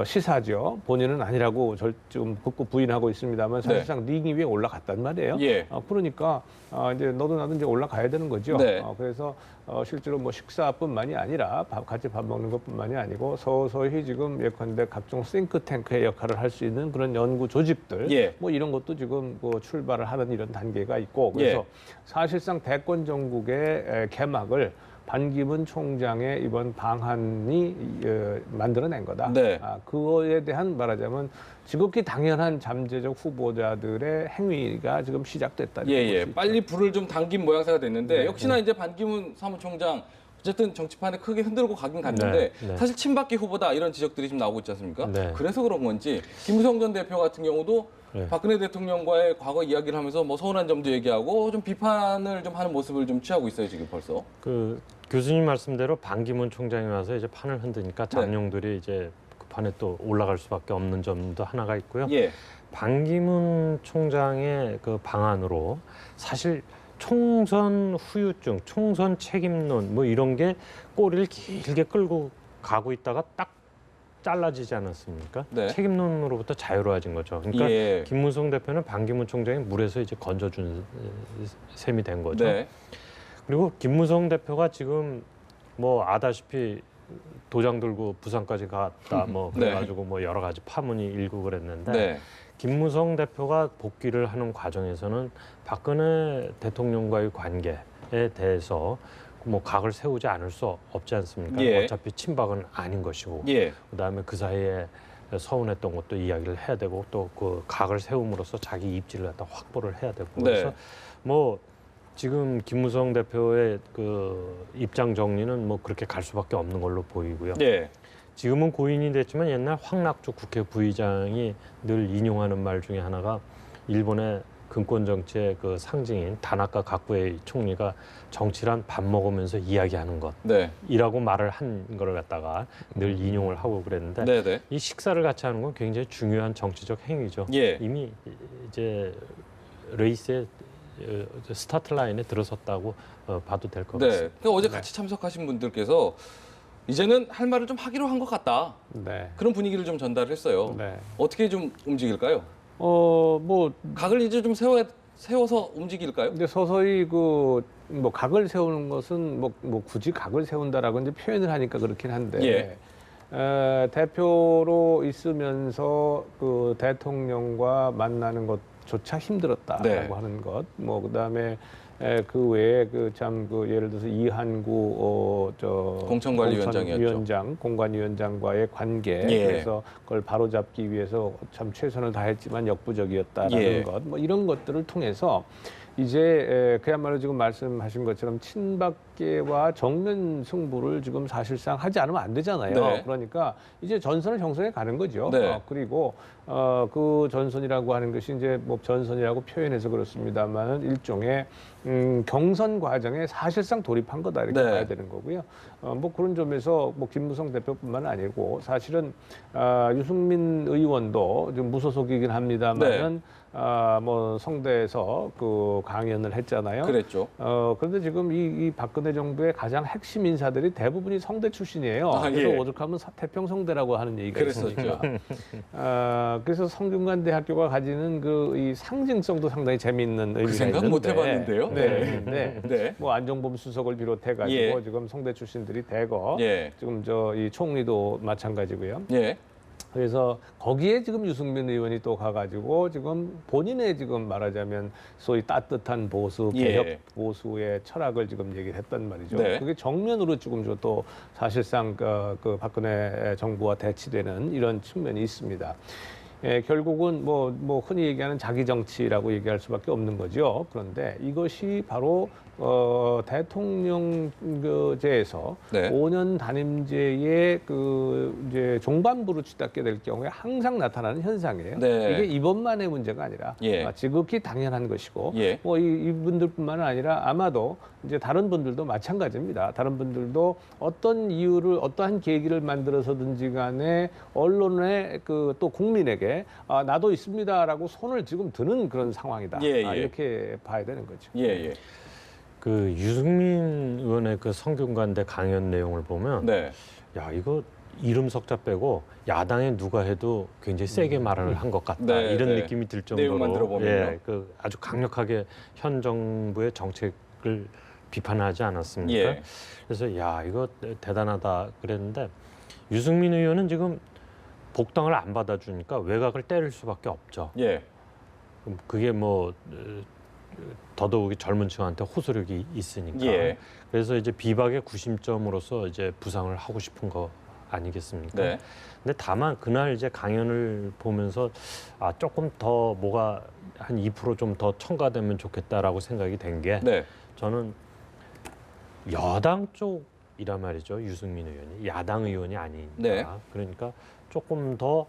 시사죠. 본인은 아니라고 좀 극구 부인하고 있습니다만 사실상 링 위에 올라갔단 말이에요. 예. 그러니까 이제 너도 나도 이제 올라가야 되는 거죠. 네. 그래서 실제로 뭐 식사뿐만이 아니라 같이 밥 먹는 것뿐만이 아니고 서서히 지금 예컨대 각종 싱크탱크의 역할을 할 수 있는 그런 연구 조직들 예. 뭐 이런 것도 지금 출발을 하는 이런 단계가 있고 그래서 사실상 대권 전국의 개막을 반기문 총장의 이번 방한이 만들어낸 거다. 네. 그거에 대한 말하자면 지극히 당연한 잠재적 후보자들의 행위가 지금 시작됐다. 예. 빨리 불을 좀 당긴 모양새가 됐는데 네. 역시나 이제 반기문 사무총장 어쨌든 정치판에 크게 흔들고 가긴 갔는데 네. 사실 친박계 후보다 이런 지적들이 지금 나오고 있지 않습니까? 네. 그래서 그런 건지 김무성 전 대표 같은 경우도 네. 박근혜 대통령과의 과거 이야기를 하면서 뭐 서운한 점도 얘기하고 좀 비판을 좀 하는 모습을 좀 취하고 있어요 지금 벌써. 그 교수님 말씀대로 반기문 총장이 와서 이제 판을 흔드니까 잠룡들이 이제 그 판에 또 올라갈 수밖에 없는 점도 하나가 있고요. 예. 반기문 총장의 그 방안으로 사실 총선 후유증, 총선 책임론 뭐 이런 게 꼬리를 길게 끌고 가고 있다가 딱 잘라지지 않았습니까? 네. 책임론으로부터 자유로워진 거죠. 그러니까 예. 김무성 대표는 반기문 총장이 물에서 이제 건져준 셈이 된 거죠. 네. 그리고 김무성 대표가 지금 뭐 아다시피 도장 들고 부산까지 갔다 뭐 네. 그래가지고 뭐 여러 가지 파문이 일고 그랬는데 네. 김무성 대표가 복귀를 하는 과정에서는 박근혜 대통령과의 관계에 대해서 뭐 각을 세우지 않을 수 없지 않습니까? 예. 어차피 친박은 아닌 것이고 예. 그다음에 그 사이에 서운했던 것도 이야기를 해야 되고 또 그 각을 세움으로써 자기 입지를 갖다 확보를 해야 되고 네. 그래서 뭐 지금 김무성 대표의 그 입장 정리는 뭐 그렇게 갈 수밖에 없는 걸로 보이고요. 예. 지금은 고인이 됐지만 옛날 황낙주 국회 부의장이 늘 인용하는 말 중에 하나가 일본의 근권 정치의 그 상징인 다나카 가쿠에이 총리가 정치란 밥 먹으면서 이야기하는 네. 것이라고 말을 한 거를 갖다가 늘 인용을 하고 그랬는데 네. 네. 이 식사를 같이 하는 건 굉장히 중요한 정치적 행위죠. 예. 이미 이제 레이스의 스타트 라인에 들어섰다고 봐도 될 것 네. 같습니다. 그러니까 어제 같이 참석하신 분들께서 이제는 할 말을 좀 하기로 한 것 같다. 네. 그런 분위기를 좀 전달했어요. 네. 어떻게 좀 움직일까요? 뭐 각을 이제 좀 세워서 움직일까요? 근데 서서히 뭐 각을 세우는 것은 뭐 굳이 각을 세운다라고 이제 표현을 하니까 그렇긴 한데 대표로 있으면서 그 대통령과 만나는 것조차 힘들었다라고 네. 하는 것, 뭐 그다음에 그 외에 예를 들어서 이한구 공천관리위원장이었죠. 공관위원장과의 관계, 예. 그래서 그걸 바로잡기 위해서 참 최선을 다했지만 역부족이었다라는 예. 것, 뭐 이런 것들을 통해서 이제 그야말로 지금 말씀하신 것처럼 친박계와 정면 승부를 지금 사실상 하지 않으면 안 되잖아요. 네. 그러니까 이제 전선을 형성해 가는 거죠. 네. 그리고 그 전선이라고 하는 것이 이제 뭐 전선이라고 표현해서 그렇습니다만은 일종의 경선 과정에 사실상 돌입한 거다 이렇게 네. 봐야 되는 거고요. 뭐 그런 점에서 뭐 김무성 대표뿐만 아니고 사실은 유승민 의원도 지금 무소속이긴 합니다만은 뭐 성대에서 그 강연을 했잖아요. 그랬죠. 그런데 지금 이 박근혜 정부의 가장 핵심 인사들이 대부분이 성대 출신이에요. 그래서 예. 오죽하면 태평성대라고 하는 얘기가 그랬었죠. 있으니까. 그래서 성균관대학교가 가지는 그 이 상징성도 상당히 재미있는 의미가 생각 있는데. 못 해봤는데요. 네. 네. 네. 뭐 안종범 수석을 비롯해가지고 예. 지금 성대 출신들이 대거 예. 지금 이 총리도 마찬가지고요. 예. 그래서 거기에 지금 유승민 의원이 또 가가지고 지금 본인의 지금 말하자면 소위 따뜻한 보수, 개혁 예. 보수의 철학을 지금 얘기를 했단 말이죠. 네. 그게 정면으로 지금 또 사실상 그 박근혜 정부와 대치되는 이런 측면이 있습니다. 결국은 뭐 흔히 얘기하는 자기 정치라고 얘기할 수밖에 없는 거죠. 그런데 이것이 바로 대통령제에서 네. 5년 단임제의 그 이제 종반부로 치닫게 될 경우에 항상 나타나는 현상이에요. 네. 이게 이번만의 문제가 아니라 예. 지극히 당연한 것이고 예. 뭐 이분들뿐만 아니라 아마도 이제 다른 분들도 마찬가지입니다. 다른 분들도 어떤 이유를 어떠한 계기를 만들어서든지 간에 언론에 그 또 국민에게 나도 있습니다라고 손을 지금 드는 그런 상황이다. 예, 예. 이렇게 봐야 되는 거죠. 예. 예. 그 유승민 의원의 그 성균관대 강연 내용을 보면 네. 야 이거 이름 석자 빼고 야당에 누가 해도 굉장히 세게 말을 한 것 같다 네, 이런 네. 느낌이 들 정도로 내용만 들어보면요. 예, 그 아주 강력하게 현 정부의 정책을 비판하지 않았습니까? 예. 그래서 야 이거 대단하다 그랬는데 유승민 의원은 지금 복당을 안 받아주니까 외곽을 때릴 수밖에 없죠. 예. 그럼 그게 뭐 더더욱이 젊은 층한테 호소력이 있으니까. 예. 그래서 이제 비박의 구심점으로서 이제 부상을 하고 싶은 거 아니겠습니까? 네. 근데 다만 그날 이제 강연을 보면서 조금 더 뭐가 한 2% 좀 더 첨가되면 좋겠다라고 생각이 된 게 네. 저는 여당 쪽이란 말이죠. 유승민 의원이 야당 의원이 아니니까. 네. 그러니까 조금 더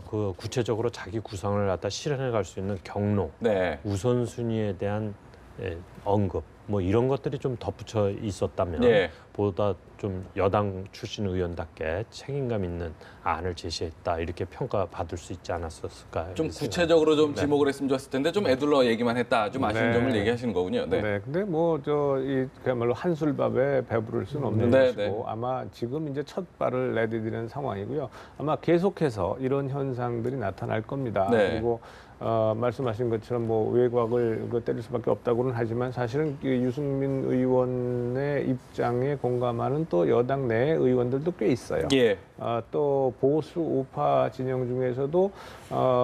그 구체적으로 자기 구상을 갖다 실현해 갈 수 있는 경로, 네. 우선순위에 대한 언급 뭐 이런 것들이 좀 덧붙여 있었다면 예. 보다 좀 여당 출신 의원답게 책임감 있는 안을 제시했다 이렇게 평가받을 수 있지 않았었을까. 좀 이렇게 구체적으로 좀 네. 지목을 했으면 좋았을 텐데 좀 애둘러 얘기만 했다. 좀 아쉬운 네. 점을 얘기하시는 거군요. 네. 네. 근데 뭐 이 그야말로 한술밥에 배부를 수는 없는 네, 것이고 네. 아마 지금 이제 첫 발을 내디디는 상황이고요. 아마 계속해서 이런 현상들이 나타날 겁니다. 네. 그리고 말씀하신 것처럼 뭐 외곽을 때릴 수밖에 없다고는 하지만 사실은 유승민 의원의 입장에 공감하는 또 여당 내 의원들도 꽤 있어요. 예. 또 보수 우파 진영 중에서도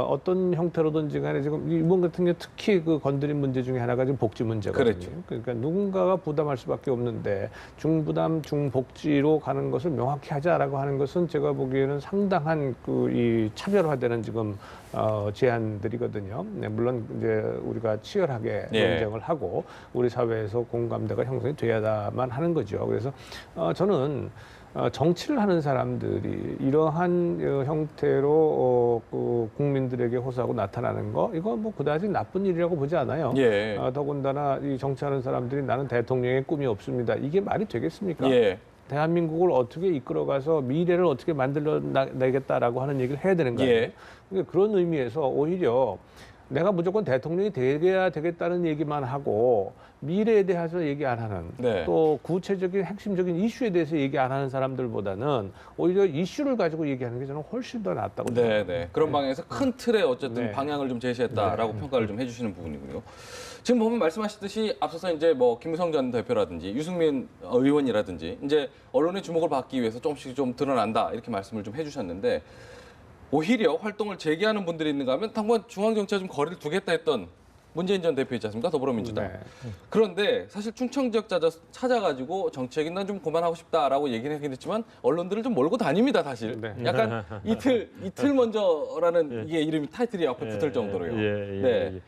어떤 형태로든지 간에 지금 이번 같은 경우 특히 그 건드린 문제 중에 하나가 지금 복지 문제거든요. 그렇죠. 그러니까 누군가가 부담할 수밖에 없는데 중부담 중복지로 가는 것을 명확히 하자라고 하는 것은 제가 보기에는 상당한 이 차별화되는 지금 제안들이거든요. 네, 물론 이제 우리가 치열하게 예. 논쟁을 하고 우리 사회에서 공감대가 형성이 돼야만 하는 거죠. 그래서 저는 정치를 하는 사람들이 이러한 형태로 그 국민들에게 호소하고 나타나는 거 이거 뭐 그다지 나쁜 일이라고 보지 않아요. 예. 더군다나 이 정치하는 사람들이 나는 대통령의 꿈이 없습니다. 이게 말이 되겠습니까? 예. 대한민국을 어떻게 이끌어가서 미래를 어떻게 만들어내겠다라고 하는 얘기를 해야 되는 거예요. 예. 그러니까 그런 의미에서 오히려 내가 무조건 대통령이 되어야 되겠다는 얘기만 하고 미래에 대해서 얘기 안 하는 네. 또 구체적인 핵심적인 이슈에 대해서 얘기 안 하는 사람들보다는 오히려 이슈를 가지고 얘기하는 게 저는 훨씬 더 낫다고 네, 생각합니다. 네. 그런 방향에서 큰 틀에 어쨌든 네. 방향을 좀 제시했다라고 평가를 좀 해주시는 부분이고요. 지금 보면 말씀하셨듯이 앞서서 이제 뭐 김무성 전 대표라든지 유승민 의원이라든지 이제 언론의 주목을 받기 위해서 조금씩 좀 드러난다 이렇게 말씀을 좀 해주셨는데 오히려 활동을 재개하는 분들이 있는가 하면 당분 중앙정치와 좀 거리를 두겠다 했던 문재인 전 대표 있지 않습니까? 더불어민주당. 네. 그런데 사실 충청 지역 찾아가지고 정치 얘기는 좀 그만하고 싶다라고 얘기는 하긴 했지만 언론들을 좀 몰고 다닙니다, 사실. 네. 약간 이틀 먼저라는 이게 이름이 타이틀이 앞에 붙을 정도로요. 예. 네.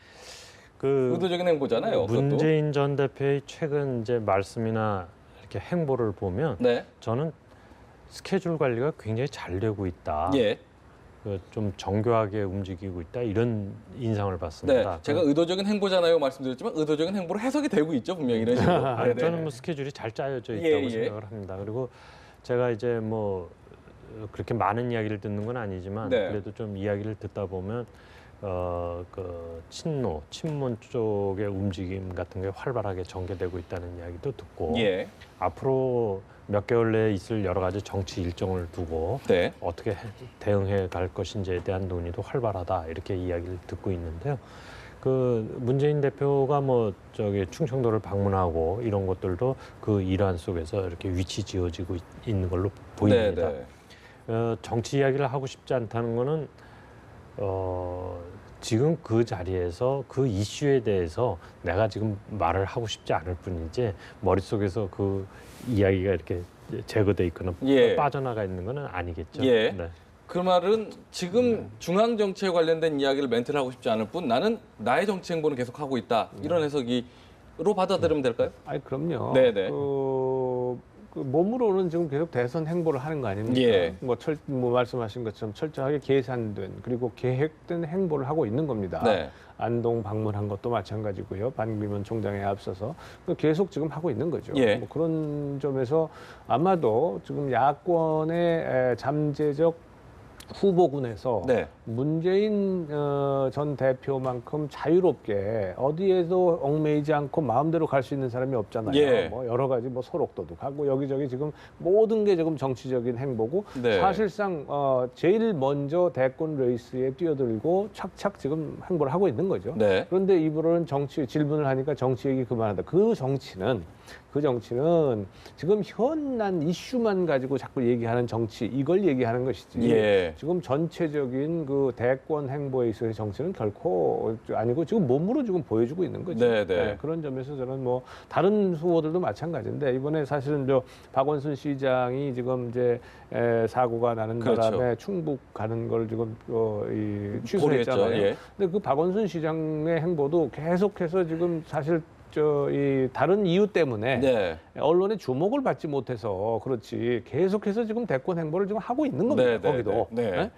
그 의도적인 행보잖아요. 그것도. 문재인 전 대표의 최근 이제 말씀이나 이렇게 행보를 보면 네. 저는 스케줄 관리가 굉장히 잘 되고 있다. 예. 좀 정교하게 움직이고 있다 이런 인상을 네. 받습니다. 제가 의도적인 행보잖아요 말씀드렸지만 의도적인 행보로 해석이 되고 있죠 분명히 이런 식으로. 아니, 네네. 저는 뭐 스케줄이 잘 짜여져 있다고 예, 예. 생각을 합니다. 그리고 제가 이제 뭐 그렇게 많은 이야기를 듣는 건 아니지만 네. 그래도 좀 이야기를 듣다 보면 그 친문 쪽의 움직임 같은 게 활발하게 전개되고 있다는 이야기도 듣고 예. 앞으로 몇 개월 내에 있을 여러 가지 정치 일정을 두고 네. 어떻게 대응해 갈 것인지에 대한 논의도 활발하다 이렇게 이야기를 듣고 있는데요. 그 문재인 대표가 뭐 저기 충청도를 방문하고 이런 것들도 그 일환 속에서 이렇게 위치 지어지고 있는 걸로 보입니다. 네, 네. 정치 이야기를 하고 싶지 않다는 거는 지금 그 자리에서 그 이슈에 대해서 내가 지금 말을 하고 싶지 않을 뿐이지 머릿속에서 그 이야기가 이렇게 제거돼 있거나 예. 빠져나가 있는 건 아니겠죠. 예. 네. 그 말은 지금 중앙 정치에 관련된 이야기를 멘트를 하고 싶지 않을 뿐 나는 나의 정치 행보는 계속 하고 있다 이런 해석으로 받아들이면 될까요? 아니 그럼요. 네네. 그 몸으로는 지금 계속 대선 행보를 하는 거 아닙니까? 예. 뭐 말씀하신 것처럼 철저하게 계산된 그리고 계획된 행보를 하고 있는 겁니다. 네. 안동 방문한 것도 마찬가지고요. 반기문 총장에 앞서서 계속 지금 하고 있는 거죠. 예. 뭐 그런 점에서 아마도 지금 야권의 잠재적 후보군에서 네. 문재인 전 대표만큼 자유롭게 어디에도 얽매이지 않고 마음대로 갈 수 있는 사람이 없잖아요. 예. 뭐 여러 가지 뭐 소록도도 가고 여기저기 지금 모든 게 지금 정치적인 행보고 네. 사실상 제일 먼저 대권 레이스에 뛰어들고 착착 지금 행보를 하고 있는 거죠. 네. 그런데 이분은 정치 질문을 하니까 정치 얘기 그만한다. 그 정치는 지금 현안 이슈만 가지고 자꾸 얘기하는 정치 이걸 얘기하는 것이지. 예. 지금 전체적인 그 대권 행보에 있어서의 정치는 결코 아니고 지금 몸으로 지금 보여주고 있는 거죠. 네, 네. 그런 점에서 저는 뭐 다른 후보들도 마찬가지인데 이번에 사실은 박원순 시장이 지금 이제 사고가 나는 그렇죠. 바람에 충북 가는 걸 지금 고려했죠. 취소했잖아요. 예. 근데 그 박원순 시장의 행보도 계속해서 지금 사실 이 다른 이유 때문에 네. 언론의 주목을 받지 못해서 그렇지 계속해서 지금 대권 행보를 지금 하고 있는 겁니다. 네, 네, 거기도. 네. 네.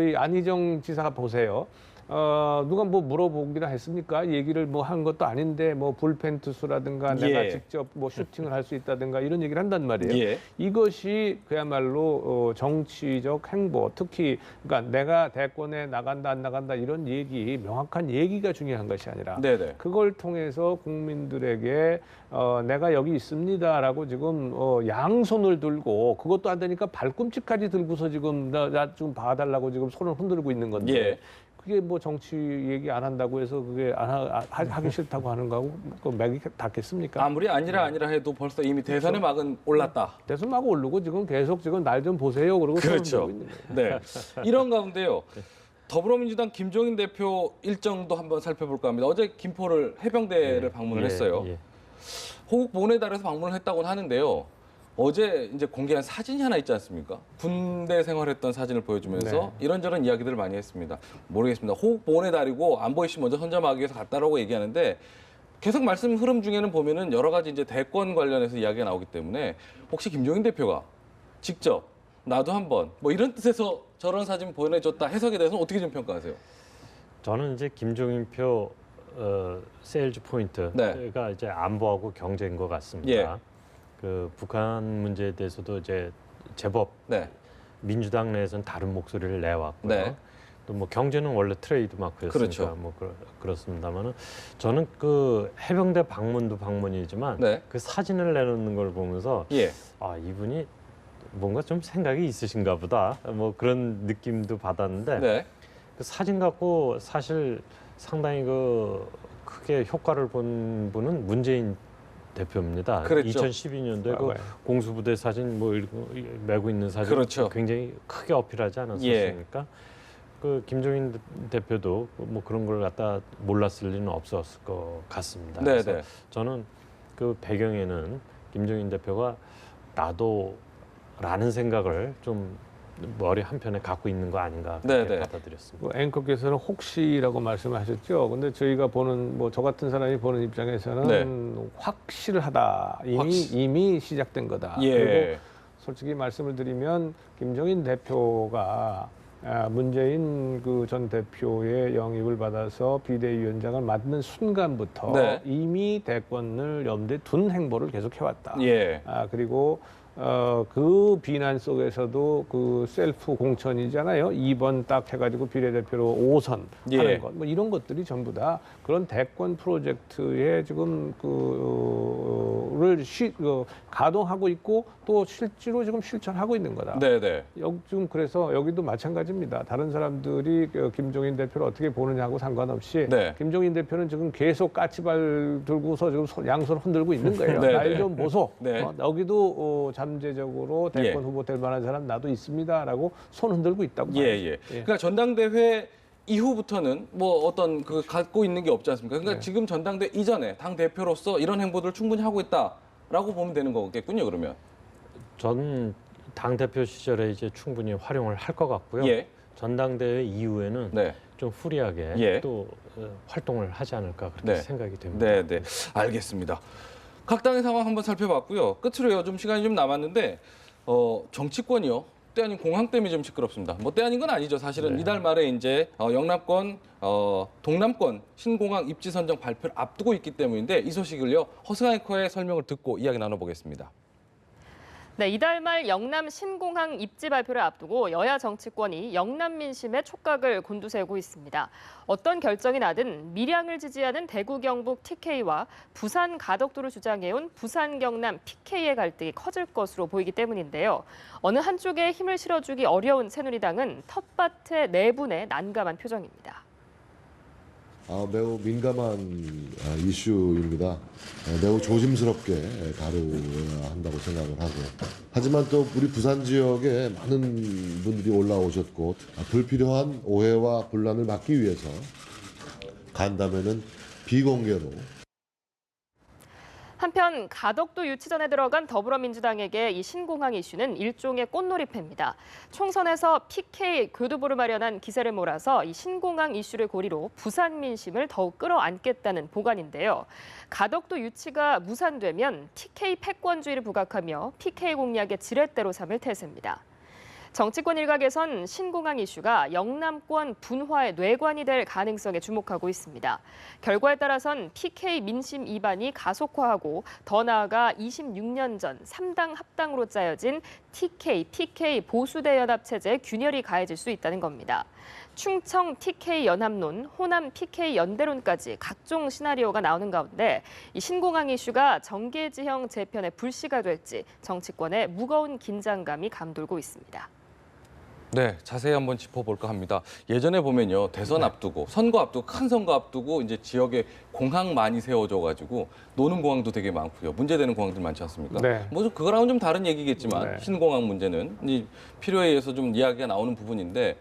이 안희정 지사가 보세요. 누가 뭐 물어보기나 했습니까? 얘기를 뭐 한 것도 아닌데 뭐 불펜 투수라든가 예. 내가 직접 뭐 슈팅을 할 수 있다든가 이런 얘기를 한단 말이에요. 예. 이것이 그야말로 정치적 행보, 특히 그러니까 내가 대권에 나간다 안 나간다 이런 얘기, 명확한 얘기가 중요한 것이 아니라 네네. 그걸 통해서 국민들에게 내가 여기 있습니다라고 지금 양손을 들고 그것도 안 되니까 발꿈치까지 들고서 지금 나 좀 봐달라고 지금 손을 흔들고 있는 건데 예. 그게 뭐 정치 얘기 안 한다고 해서 그게 하기 싫다고 하는 거하고 그 맥이 닿겠습니까? 아무리 아니라 해도 벌써 이미 대선의 막은 올랐다. 대선 막 오르고 지금 계속 지금 날 좀 보세요 그러고 손을 그렇죠. 들고 있는 거예요. 네. 이런 가운데요. 더불어민주당 김종인 대표 일정도 한번 살펴볼까 합니다. 어제 김포를 해병대를 방문을 했어요. 예. 호국 본에 달해서 방문을 했다고는 하는데요. 어제 이제 공개한 사진이 하나 있지 않습니까? 군대 생활했던 사진을 보여주면서 네. 이런저런 이야기들을 많이 했습니다. 모르겠습니다. 호국 본에 달이고 안보이 씨 먼저 선점하기 위해서 갔다라고 얘기하는데 계속 말씀 흐름 중에는 보면은 여러 가지 이제 대권 관련해서 이야기가 나오기 때문에 혹시 김종인 대표가 직접 나도 한번 뭐 이런 뜻에서 저런 사진 보내줬다 해석에 대해서는 어떻게 좀 평가하세요? 저는 이제 김종인표 세일즈 포인트가 네. 이제 안보하고 경제인 것 같습니다. 예. 그 북한 문제에 대해서도 이제 제법 네. 민주당 내에서는 다른 목소리를 내왔고요. 네. 또 뭐 경제는 원래 트레이드 마크였으니까 그렇죠. 뭐 그렇습니다만은 저는 그 해병대 방문도 방문이지만 네. 그 사진을 내놓는 걸 보면서 예. 아 이분이 뭔가 좀 생각이 있으신가 보다 뭐 그런 느낌도 받았는데 네. 그 사진 갖고 사실 상당히 그 크게 효과를 본 분은 문재인 대표입니다. 그랬죠. 2012년도에 그 과거에. 공수부대 사진 뭐 이렇게 메고 있는 사진 그렇죠. 굉장히 크게 어필하지 않았습니까? 그 김종인 대표도 뭐 그런 걸 갖다 몰랐을 리는 없었을 것 같습니다. 네, 그래서 네. 저는 그 배경에는 김종인 대표가 나도라는 생각을 좀 머리 한편에 갖고 있는 거 아닌가 네, 그렇게 네. 받아들였습니다. 그 앵커께서는 혹시라고 말씀하셨죠. 근데 저희가 보는 저 같은 사람이 보는 입장에서는 네. 확실하다. 이미 시작된 거다. 예. 그리고 솔직히 말씀을 드리면 김종인 대표가 문재인 그 전 대표의 영입을 받아서 비대위원장을 맡는 순간부터 네. 이미 대권을 염두에 둔 행보를 계속 해왔다. 예. 그리고 그 비난 속에서도 그 셀프 공천이잖아요. 2번 딱 해가지고 비례대표로 5선 예. 하는 것, 뭐 이런 것들이 전부 다 그런 대권 프로젝트에 지금 그를 가동하고 있고 또 실제로 지금 실천하고 있는 거다. 네네. 지금 그래서 여기도 마찬가지입니다. 다른 사람들이 김종인 대표를 어떻게 보느냐하고 상관없이 네. 김종인 대표는 지금 계속 까치발 들고서 지금 양손 흔들고 있는 거예요. 네, 날 네. 좀 보소. 네. 여기도 잠재적으로 대권 예. 후보 될 만한 사람 나도 있습니다라고 손 흔들고 있다고 예, 봐야죠. 예. 그러니까 전당대회 이후부터는 뭐 어떤 그 갖고 있는 게 없지 않습니까? 그러니까 네. 지금 전당대 이전에 당 대표로서 이런 행보들을 충분히 하고 있다라고 보면 되는 거겠군요. 그러면. 전 당대표 시절에 이제 충분히 활용을 할 것 같고요. 예. 전당대회 이후에는 네. 좀 후리하게 예. 또 활동을 하지 않을까 그렇게 네. 생각이 됩니다. 네, 네. 알겠습니다. 각 당의 상황 한번 살펴봤고요. 끝으로요. 좀 시간이 좀 남았는데 정치권이요. 때 아닌 공항 때문에 좀 시끄럽습니다. 뭐 때 아닌 건 아니죠. 사실은 이달 말에 이제 영남권, 동남권 신공항 입지 선정 발표를 앞두고 있기 때문인데 이 소식을요. 허승아 앵커의 설명을 듣고 이야기 나눠보겠습니다. 네, 이달 말 영남 신공항 입지 발표를 앞두고 여야 정치권이 영남 민심에 촉각을 곤두세우고 있습니다. 어떤 결정이 나든 밀양을 지지하는 대구 경북 TK와 부산 가덕도를 주장해온 부산 경남 PK의 갈등이 커질 것으로 보이기 때문인데요. 어느 한쪽에 힘을 실어주기 어려운 새누리당은 텃밭의 내분에 난감한 표정입니다. 매우 민감한 이슈입니다. 매우 조심스럽게 다루어야 한다고 생각을 하고, 하지만 또 우리 부산 지역에 많은 분들이 올라오셨고 불필요한 오해와 분란을 막기 위해서 간담회는 비공개로. 한편 가덕도 유치전에 들어간 더불어민주당에게 이 신공항 이슈는 일종의 꽃놀이패입니다. 총선에서 PK 교두보를 마련한 기세를 몰아서 이 신공항 이슈를 고리로 부산 민심을 더욱 끌어안겠다는 보관인데요. 가덕도 유치가 무산되면 TK 패권주의를 부각하며 PK 공략의 지렛대로 삼을 태세입니다. 정치권 일각에선 신공항 이슈가 영남권 분화의 뇌관이 될 가능성에 주목하고 있습니다. 결과에 따라선 PK 민심 이반이 가속화하고 더 나아가 26년 전 3당 합당으로 짜여진 TK, PK 보수대 연합 체제에 균열이 가해질 수 있다는 겁니다. 충청 TK 연합론, 호남 PK 연대론까지 각종 시나리오가 나오는 가운데 이 신공항 이슈가 정계지형 재편의 불씨가 될지 정치권에 무거운 긴장감이 감돌고 있습니다. 네, 자세히 한번 짚어볼까 합니다. 예전에 보면요, 대선 앞두고, 선거 앞두고, 큰 선거 앞두고 이제 지역에 공항 많이 세워줘가지고 노는 공항도 되게 많고요. 문제되는 공항들 많지 않습니까? 네. 뭐 그거랑은 좀 다른 얘기겠지만 네. 신공항 문제는 이 필요에 의해서 좀 이야기가 나오는 부분인데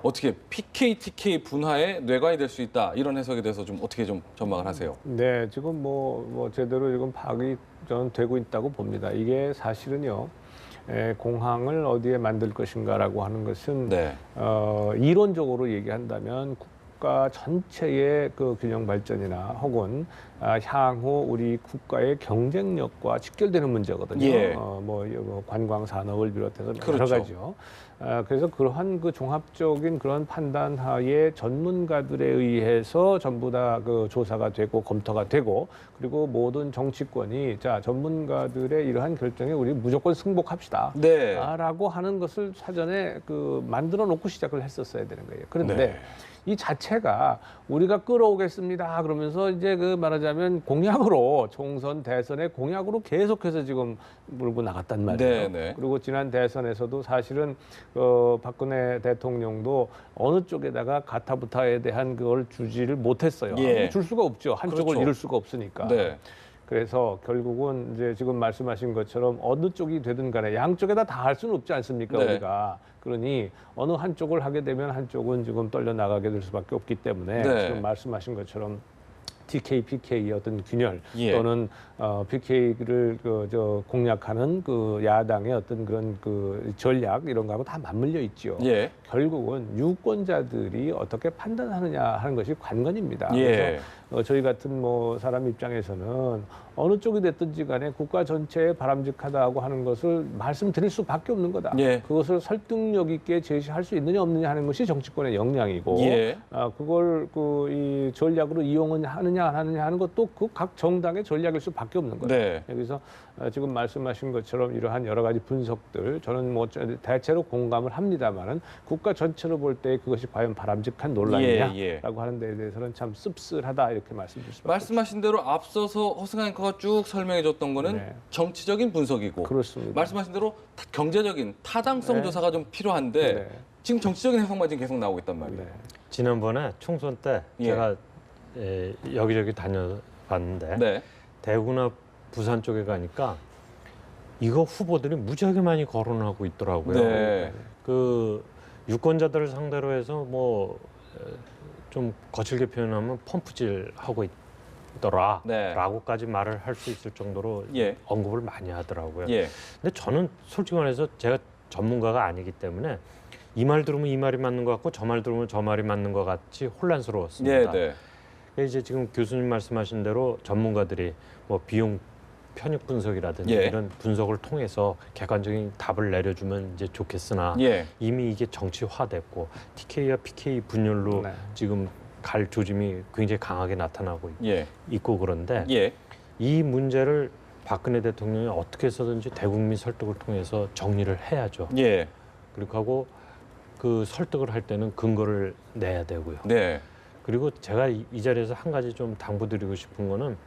어떻게 PK, TK 분화의 뇌관이 될 수 있다 이런 해석에 대해서 좀 어떻게 좀 전망을 하세요? 네, 지금 뭐 제대로 지금 파악이 저는 되고 있다고 봅니다. 이게 사실은요. 공항을 어디에 만들 것인가라고 하는 것은 네. 이론적으로 얘기한다면 국가 전체의 그 균형 발전이나 혹은 향후 우리 국가의 경쟁력과 직결되는 문제거든요. 예. 뭐 관광 산업을 비롯해서 여러 그렇죠. 가지요. 그래서 그러한 그 종합적인 그런 판단 하에 전문가들에 의해서 전부 다 그 조사가 되고 검토가 되고 그리고 모든 정치권이 자 전문가들의 이러한 결정에 우리 무조건 승복합시다. 네. 라고 하는 것을 사전에 그 만들어 놓고 시작을 했었어야 되는 거예요. 그런데 네. 이 자체가 우리가 끌어오겠습니다. 그러면서 이제 그 말하자면 공약으로 총선 대선의 공약으로 계속해서 지금 물고 나갔단 말이에요. 네, 네. 그리고 지난 대선에서도 사실은 박근혜 대통령도 어느 쪽에다가 가타부타에 대한 그걸 주지를 못했어요. 예. 줄 수가 없죠. 한쪽을 그렇죠. 잃을 수가 없으니까. 네. 그래서 결국은 이제 지금 말씀하신 것처럼 어느 쪽이 되든 간에 양쪽에다 다 할 수는 없지 않습니까, 네. 우리가. 그러니 어느 한쪽을 하게 되면 한쪽은 지금 떨려 나가게 될 수밖에 없기 때문에 네. 지금 말씀하신 것처럼 TK, PK의 어떤 균열 예. 또는 PK를 공략하는 그 야당의 어떤 그런 그 전략 이런 거하고 다 맞물려 있죠. 예. 결국은 유권자들이 어떻게 판단하느냐 하는 것이 관건입니다. 예. 그래서 저희 같은 뭐 사람 입장에서는 어느 쪽이 됐든지 간에 국가 전체에 바람직하다고 하는 것을 말씀드릴 수밖에 없는 거다. 예. 그것을 설득력 있게 제시할 수 있느냐 없느냐 하는 것이 정치권의 역량이고 예. 그걸 이 전략으로 이용은 하느냐 안 하느냐 하는 것도 그 각 정당의 전략일 수밖에 없는 거죠. 네. 그래서 지금 말씀하신 것처럼 이러한 여러 가지 분석들 저는 뭐 대체로 공감을 합니다만은 국가 전체로 볼 때 그것이 과연 바람직한 논란이냐라고 예, 예. 하는 데에 대해서는 참 씁쓸하다 이렇게 말씀드릴 수밖에 말씀하신 대로 앞서서 허승한 앵커가 쭉 설명해줬던 거는 네. 정치적인 분석이고 그렇습니다. 말씀하신 대로 경제적인 타당성 네. 조사가 좀 필요한데 네. 지금 정치적인 해석만 지금 계속 나오고 있단 말이에요. 네. 지난번에 총선 때 예. 제가 여기저기 다녀봤는데 네. 대구나 부산 쪽에 가니까 이거 후보들이 무지하게 많이 거론하고 있더라고요. 네. 그 유권자들을 상대로 해서 뭐 좀 거칠게 표현하면 펌프질 하고 있더라라고까지 말을 할 수 있을 정도로 예. 언급을 많이 하더라고요. 예. 근데 저는 솔직히 말해서 제가 전문가가 아니기 때문에 이 말 들으면 이 말이 맞는 것 같고 저 말 들으면 저 말이 맞는 것 같이 혼란스러웠습니다. 네. 네. 이제 지금 교수님 말씀하신 대로 전문가들이 뭐 비용 편익 분석이라든지 예. 이런 분석을 통해서 객관적인 답을 내려주면 이제 좋겠으나 예. 이미 이게 정치화됐고 TK와 PK 분열로 네. 지금 갈 조짐이 굉장히 강하게 나타나고 예. 있고 그런데 예. 이 문제를 박근혜 대통령이 어떻게 해서든지 대국민 설득을 통해서 정리를 해야죠. 예. 그리고 하고 그 설득을 할 때는 근거를 내야 되고요. 네. 그리고 제가 이 자리에서 한 가지 좀 당부드리고 싶은 거는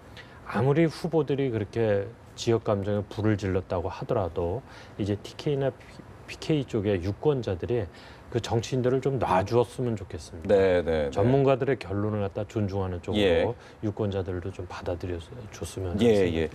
아무리 후보들이 그렇게 지역 감정에 불을 질렀다고 하더라도 이제 TK나 PK 쪽의 유권자들이 그 정치인들을 좀 놔주었으면 좋겠습니다. 네. 네. 전문가들의 결론을 갖다 존중하는 쪽으로 예. 유권자들도 좀 받아들여 줬으면 예. 좋겠습니다. 예.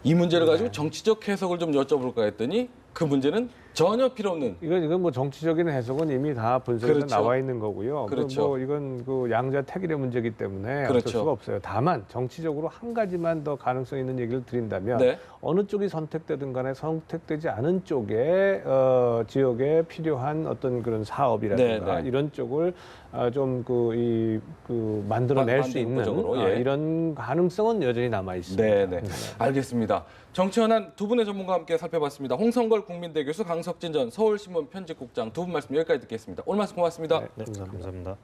이 문제를 가지고 정치적 해석을 좀 여쭤볼까 했더니 그 문제는 전혀 필요 없는. 이건 뭐 정치적인 해석은 이미 다 분석에서 그렇죠. 나와 있는 거고요. 그렇죠. 뭐 이건 그 양자택일의 문제이기 때문에 그렇죠. 어쩔 수가 없어요. 다만 정치적으로 한 가지만 더 가능성 있는 얘기를 드린다면 네. 어느 쪽이 선택되든 간에 선택되지 않은 쪽에 지역에 필요한 어떤 그런 사업이라든가 네, 네. 이런 쪽을 좀 만들어낼 수 있는 구조적으로, 예. 이런 가능성은 여전히 남아 있습니다. 네, 네. 알겠습니다. 정치현안 두 분의 전문가와 함께 살펴봤습니다. 홍성걸 국민대 교수, 강석진 전 서울신문 편집국장 두 분 말씀 여기까지 듣겠습니다. 오늘 말씀 고맙습니다. 네, 감사합니다. 감사합니다.